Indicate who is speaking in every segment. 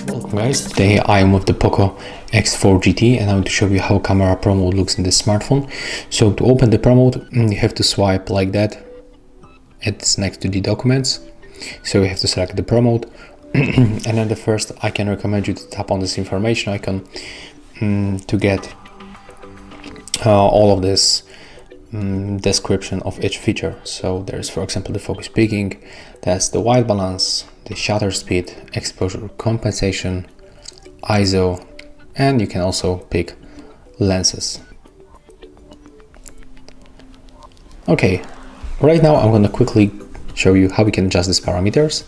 Speaker 1: Welcome guys, today I am with the POCO X4 GT and I'm going to show you how camera Pro mode looks in this smartphone. So to open the Pro mode, you have to swipe like that. It's next to the documents. So you have to select the Pro mode. And then the first, I can recommend you to tap on this information icon to get all of this description of each feature. So there's, for example, the focus peaking, that's the white balance, the shutter speed, exposure compensation, ISO, and you can also pick lenses. Okay, right now I'm going to quickly show you how we can adjust these parameters.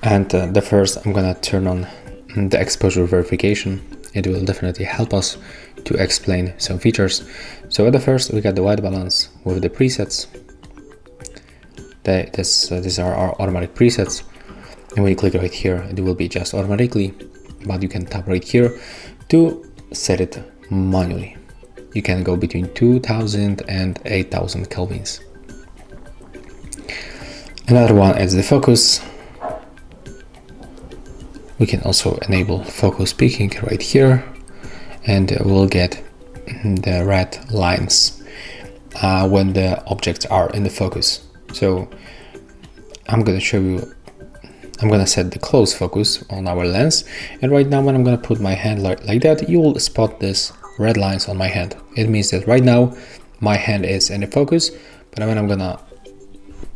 Speaker 1: And the first, I'm going to turn on the exposure verification. It will definitely help us to explain some features. So at the first, we got the white balance with the presets. These are our automatic presets. And when you click right here, it will be adjusted automatically, but you can tap right here to set it manually. You can go between 2000 and 8000 kelvins. Another one is the focus. We can also enable focus peaking right here, and we'll get the red lines when the objects are in the focus. So I'm going to show you, I'm going to set the close focus on our lens, and right now when I'm going to put my hand like that, you will spot this red lines on my hand. It means that right now my hand is in the focus, but when I'm going to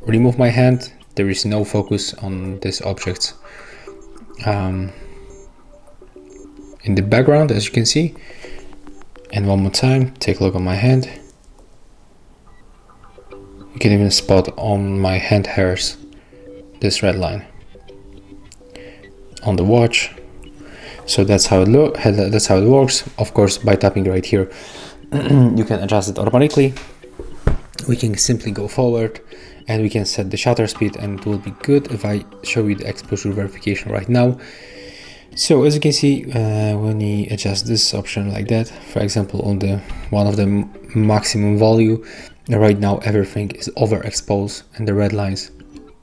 Speaker 1: remove my hand, there is no focus on this object in the background, as you can see. And one more time, take a look on my hand. You can even spot on my hand hairs this red line on the watch. So that's how it works. Of course, by tapping right here, you can adjust it automatically. We can simply go forward and we can set the shutter speed, and it will be good if I show you the exposure verification right now. So as you can see, when you adjust this option like that, for example, on the one of the maximum value, right now everything is overexposed and the red lines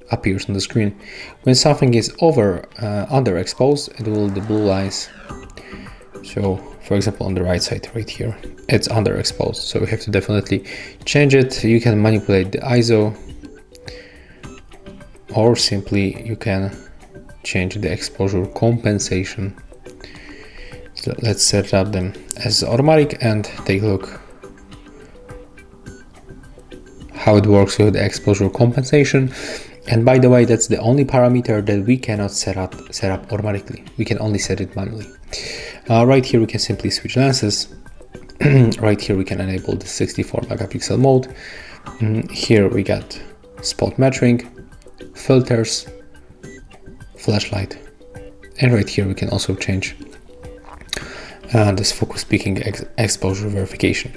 Speaker 1: appears on the screen. When something is underexposed, it will the blue lines. So for example, on the right side right here, it's underexposed, so we have to definitely change it. You can manipulate the ISO, or simply you can change the exposure compensation. So let's set up them as automatic and take a look how it works with the exposure compensation. And by the way, that's the only parameter that we cannot set up automatically. We can only set it manually. Right here we can simply switch lenses. Right here we can enable the 64 megapixel mode. Here we got spot metering, filters, flashlight, and right here we can also change this focus peaking exposure verification.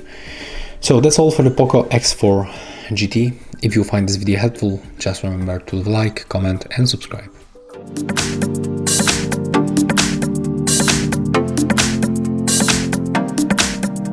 Speaker 1: So that's all for the POCO X4 GT. If you find this video helpful, just remember to like, comment and subscribe.